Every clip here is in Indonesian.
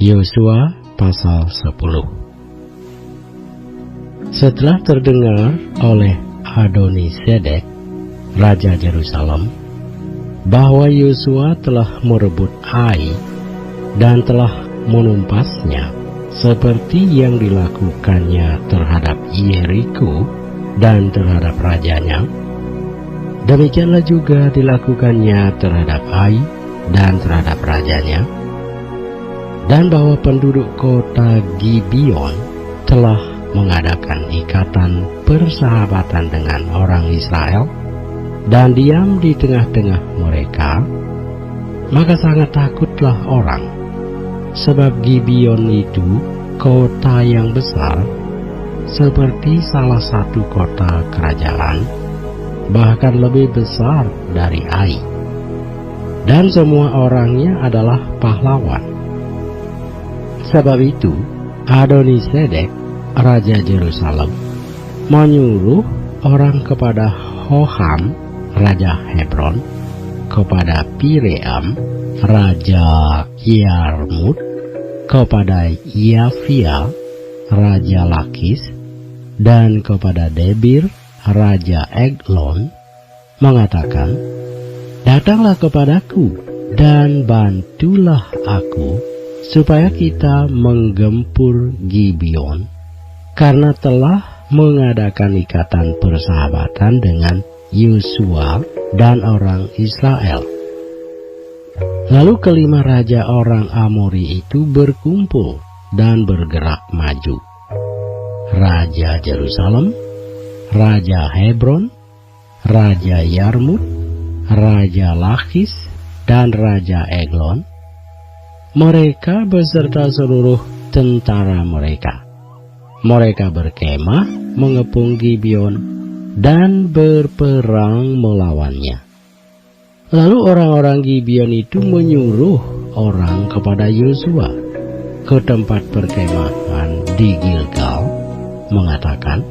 Yosua pasal 10. Setelah terdengar oleh Adoni-Sedek, Raja Yerusalem, bahwa Yosua telah merebut Ai dan telah menumpasnya, seperti yang dilakukannya terhadap Yeriko dan terhadap rajanya, demikianlah juga dilakukannya terhadap Ai dan terhadap rajanya, dan bahwa penduduk kota Gibeon telah mengadakan ikatan persahabatan dengan orang Israel dan diam di tengah-tengah mereka, maka sangat takutlah orang, sebab Gibeon itu kota yang besar, seperti salah satu kota kerajaan, bahkan lebih besar dari Ai, dan semua orangnya adalah pahlawan. Sebab itu Adoni-Sedek, Raja Yerusalem, menyuruh orang kepada Hoham, Raja Hebron, kepada Piream, Raja Yarmut, kepada Yafia, Raja Lakis, dan kepada Debir, Raja Eglon, mengatakan, "Datanglah kepadaku dan bantulah aku, supaya kita menggempur Gibeon, karena telah mengadakan ikatan persahabatan dengan Yosua dan orang Israel." Lalu kelima raja orang Amori itu berkumpul dan bergerak maju. Raja Yerusalem, Raja Hebron, Raja Yarmut, Raja Lakis, dan Raja Eglon, mereka beserta seluruh tentara mereka. Mereka berkemah mengepung Gibeon dan berperang melawannya. Lalu orang-orang Gibeon itu menyuruh orang kepada Yosua ke tempat perkemahan di Gilgal, mengatakan,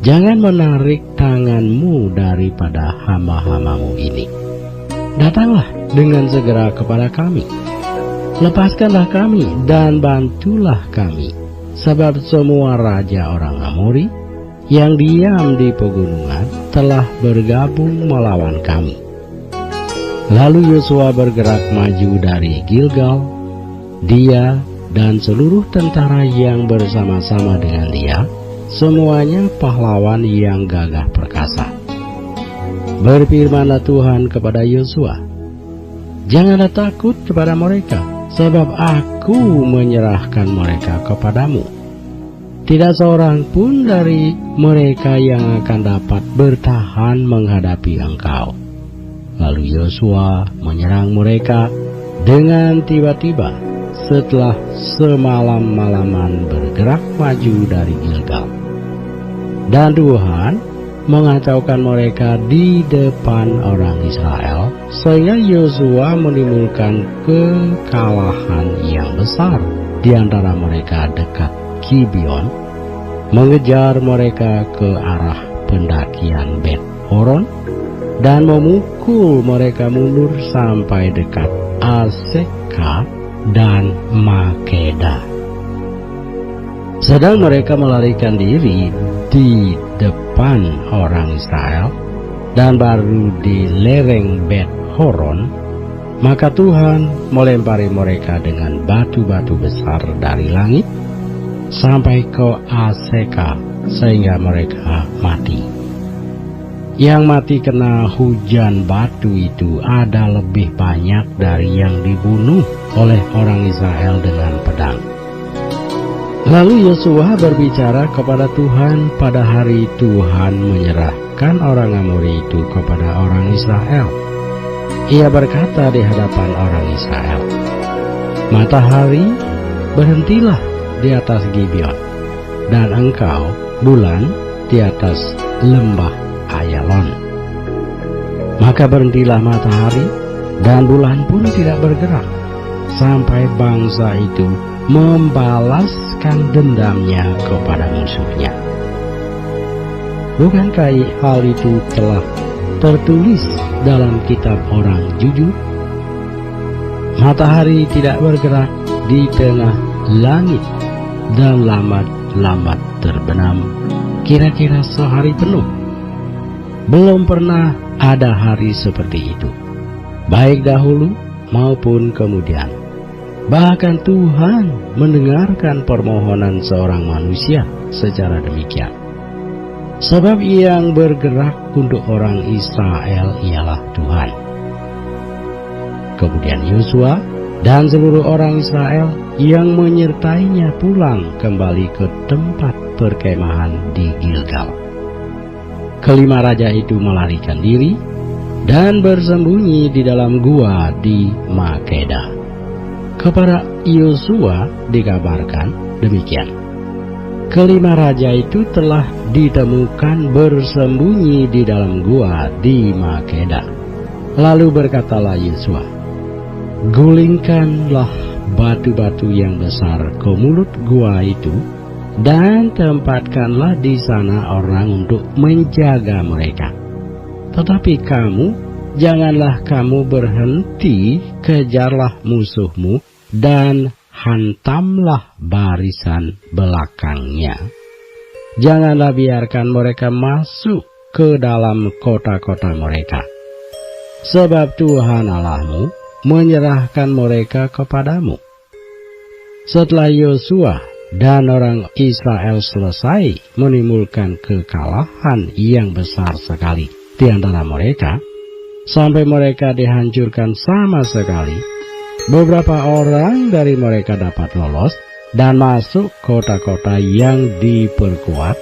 "Jangan menarik tanganmu daripada hamba-hambamu ini. Datanglah dengan segera kepada kami. Lepaskanlah kami dan bantulah kami, sebab semua raja orang Amori yang diam di pegunungan telah bergabung melawan kami." Lalu Yosua bergerak maju dari Gilgal, dia dan seluruh tentara yang bersama-sama dengan dia, semuanya pahlawan yang gagah perkasa. Berfirmanlah Tuhan kepada Yosua, "Janganlah takut kepada mereka, sebab aku menyerahkan mereka kepadamu. Tidak seorang pun dari mereka yang akan dapat bertahan menghadapi engkau." Lalu Yosua menyerang mereka dengan tiba-tiba setelah semalam-malaman bergerak maju dari Gilgal. Dan Tuhan mengacaukan mereka di depan orang Israel, sehingga Yosua menimbulkan kekalahan yang besar di antara mereka dekat Gibeon, mengejar mereka ke arah pendakian Bet Horon, dan memukul mereka mundur sampai dekat Azekah dan Makeda. Sedang mereka melarikan diri di depan orang Israel dan baru di lereng Bet Horon, maka Tuhan melempari mereka dengan batu-batu besar dari langit sampai ke Azekah, sehingga mereka mati. Yang mati kena hujan batu itu ada lebih banyak dari yang dibunuh oleh orang Israel dengan pedang. Lalu Yosua berbicara kepada Tuhan pada hari Tuhan menyerahkan orang Amori itu kepada orang Israel. Ia berkata di hadapan orang Israel, "Matahari, berhentilah di atas Gibeon, dan engkau, bulan, di atas lembah Ayalon." Maka berhentilah matahari, dan bulan pun tidak bergerak, sampai bangsa itu membalaskan dendamnya kepada musuhnya. Bukankah hal itu telah tertulis dalam kitab orang jujur? Matahari tidak bergerak di tengah langit dan lambat-lambat terbenam kira-kira sehari penuh. Belum pernah ada hari seperti itu, baik dahulu maupun kemudian. Bahkan Tuhan mendengarkan permohonan seorang manusia secara demikian. Sebab yang bergerak untuk orang Israel ialah Tuhan. Kemudian Yosua dan seluruh orang Israel yang menyertainya pulang kembali ke tempat perkemahan di Gilgal. Kelima raja itu melarikan diri dan bersembunyi di dalam gua di Makeda. Kepada Yosua dikabarkan demikian. Kelima raja itu telah ditemukan bersembunyi di dalam gua di Makeda. Lalu berkatalah Yosua, "Gulingkanlah batu-batu yang besar ke mulut gua itu, dan tempatkanlah di sana orang untuk menjaga mereka. Tetapi kamu, janganlah kamu berhenti, kejarlah musuhmu dan hantamlah barisan belakangnya. Janganlah biarkan mereka masuk ke dalam kota-kota mereka. Sebab Tuhan Allahmu menyerahkan mereka kepadamu." Setelah Yosua dan orang Israel selesai menimbulkan kekalahan yang besar sekali di antara mereka, sampai mereka dihancurkan sama sekali, beberapa orang dari mereka dapat lolos dan masuk kota-kota yang diperkuat.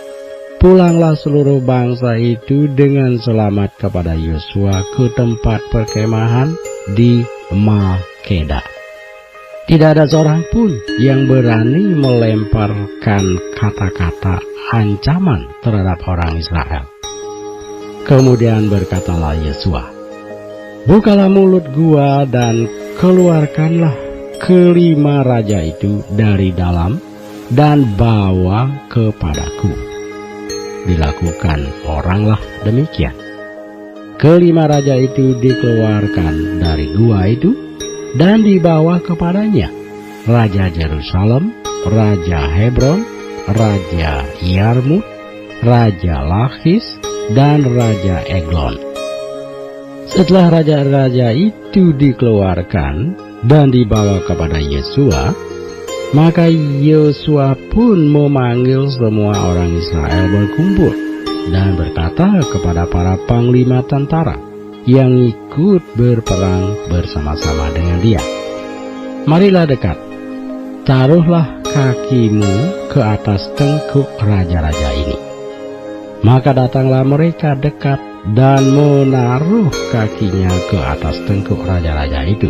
Pulanglah seluruh bangsa itu dengan selamat kepada Yosua ke tempat perkemahan di Makeda. Tidak ada seorang pun yang berani melemparkan kata-kata ancaman terhadap orang Israel. Kemudian berkatalah Yosua, "Bukalah mulut gua dan keluarkanlah kelima raja itu dari dalam dan bawa kepadaku." Dilakukan oranglah demikian. Kelima raja itu dikeluarkan dari gua itu dan dibawa kepadanya Raja Yerusalem, Raja Hebron, Raja Yarmut, Raja Lakhis, dan Raja Eglon. Setelah raja-raja itu dikeluarkan dan dibawa kepada Yosua, maka Yosua pun memanggil semua orang Israel berkumpul dan berkata kepada para panglima tentara yang ikut berperang bersama-sama dengan dia, "Marilah dekat, taruhlah kakimu ke atas tengkuk raja-raja ini." Maka datanglah mereka dekat dan menaruh kakinya ke atas tengkuk raja-raja itu.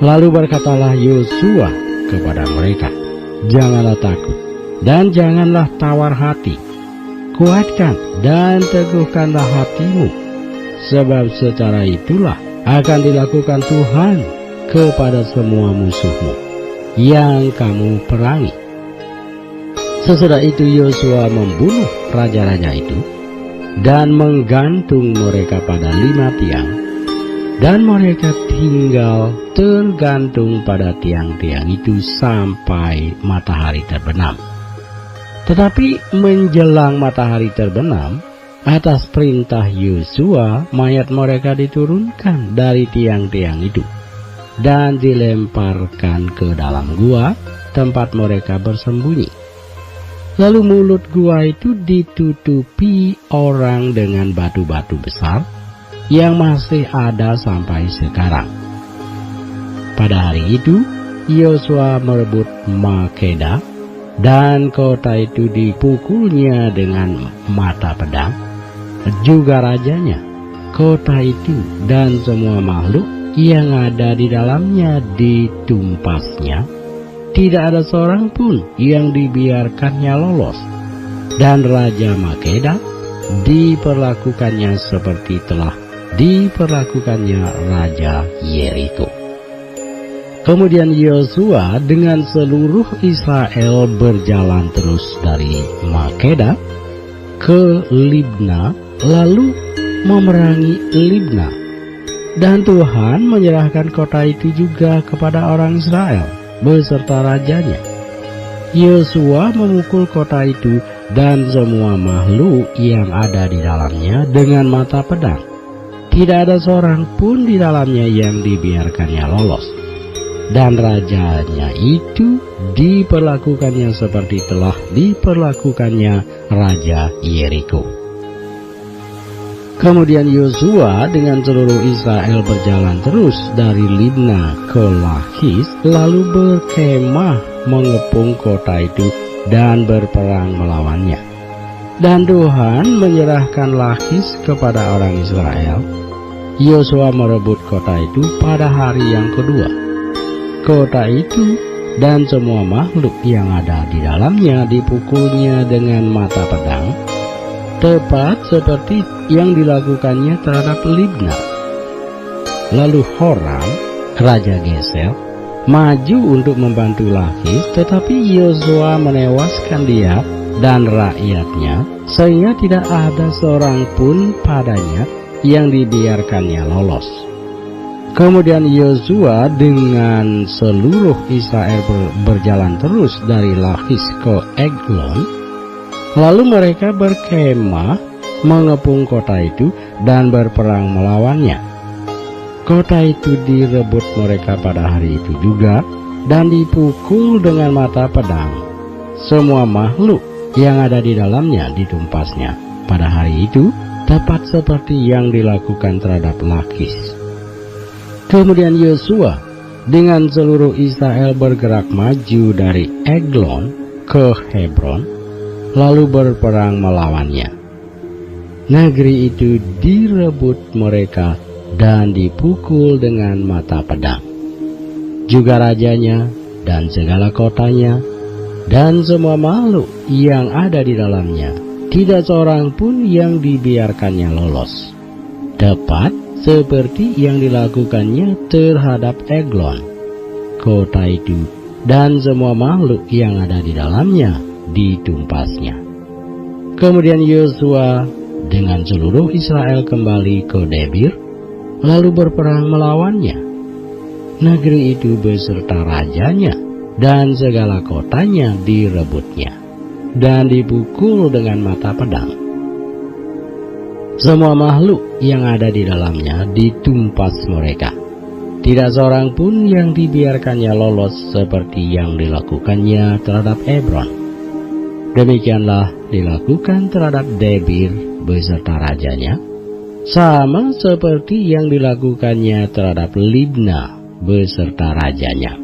Lalu berkatalah Yosua kepada mereka, "Janganlah takut dan janganlah tawar hati. Kuatkan dan teguhkanlah hatimu, sebab secara itulah akan dilakukan Tuhan kepada semua musuhmu yang kamu perangi." Sesudah itu Yosua membunuh raja-raja itu dan menggantung mereka pada 5 tiang, dan mereka tinggal tergantung pada tiang-tiang itu sampai matahari terbenam. Tetapi menjelang matahari terbenam, atas perintah Yosua, mayat mereka diturunkan dari tiang-tiang itu dan dilemparkan ke dalam gua tempat mereka bersembunyi. Lalu mulut gua itu ditutupi orang dengan batu-batu besar yang masih ada sampai sekarang. Pada hari itu Yosua merebut Makeda, dan kota itu dipukulnya dengan mata pedang, juga rajanya, kota itu dan semua makhluk yang ada di dalamnya ditumpasnya. Tidak ada seorang pun yang dibiarkannya lolos, dan Raja Makeda diperlakukannya seperti telah diperlakukannya Raja Yeriko. Kemudian Yosua dengan seluruh Israel berjalan terus dari Makeda ke Libna, lalu memerangi Libna. Dan Tuhan menyerahkan kota itu juga kepada orang Israel, beserta rajanya. Yosua memukul kota itu dan semua makhluk yang ada di dalamnya dengan mata pedang. Tidak ada seorang pun di dalamnya yang dibiarkannya lolos. Dan rajanya itu diperlakukannya seperti telah diperlakukannya Raja Yeriko. Kemudian Yosua dengan seluruh Israel berjalan terus dari Libna ke Lakis, lalu berkemah mengepung kota itu dan berperang melawannya. Dan Tuhan menyerahkan Lakis kepada orang Israel. Yosua merebut kota itu pada hari yang kedua. Kota itu dan semua makhluk yang ada di dalamnya dipukulnya dengan mata pedang, tepat seperti yang dilakukannya terhadap Libna. Lalu Horam, Raja Geser, maju untuk membantu Lakis, tetapi Yosua menewaskan dia dan rakyatnya, sehingga tidak ada seorang pun padanya yang dibiarkannya lolos. Kemudian Yosua dengan seluruh Israel berjalan terus dari Lakis ke Eglon. Lalu mereka berkemah mengepung kota itu dan berperang melawannya. Kota itu direbut mereka pada hari itu juga dan dipukul dengan mata pedang. Semua makhluk yang ada di dalamnya ditumpasnya pada hari itu, tepat seperti yang dilakukan terhadap Lakis. Kemudian Yosua dengan seluruh Israel bergerak maju dari Eglon ke Hebron, lalu berperang melawannya. Negeri itu direbut mereka dan dipukul dengan mata pedang. Juga rajanya dan segala kotanya dan semua makhluk yang ada di dalamnya, tidak seorang pun yang dibiarkannya lolos. Tepat seperti yang dilakukannya terhadap Eglon. Kota itu dan semua makhluk yang ada di dalamnya ditumpasnya. Kemudian Yosua dengan seluruh Israel kembali ke Debir, lalu berperang melawannya. Negeri itu beserta rajanya dan segala kotanya direbutnya dan dipukul dengan mata pedang. Semua makhluk yang ada di dalamnya ditumpas mereka. Tidak seorang pun yang dibiarkannya lolos seperti yang dilakukannya terhadap Hebron. Demikianlah dilakukan terhadap Debir beserta rajanya, sama seperti yang dilakukannya terhadap Libna beserta rajanya.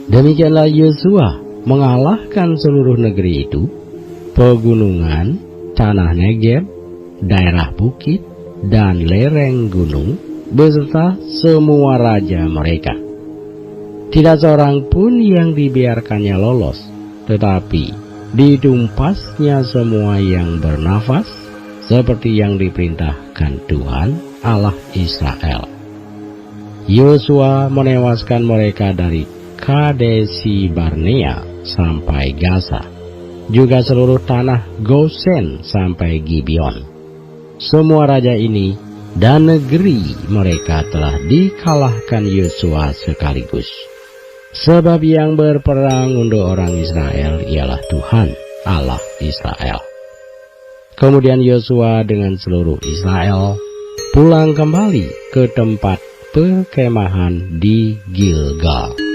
Demikianlah Yosua mengalahkan seluruh negeri itu, pegunungan, tanah Negeb, daerah bukit, dan lereng gunung, beserta semua raja mereka. Tidak seorang pun yang dibiarkannya lolos, tetapi ditumpasnya semua yang bernafas, seperti yang diperintahkan Tuhan Allah Israel. Yosua menewaskan mereka dari Kadesi Barnea sampai Gaza, juga seluruh tanah Gosen sampai Gibeon. Semua raja ini dan negeri mereka telah dikalahkan Yosua sekaligus. Sebab yang berperang untuk orang Israel ialah Tuhan Allah Israel. Kemudian Yosua dengan seluruh Israel pulang kembali ke tempat perkemahan di Gilgal.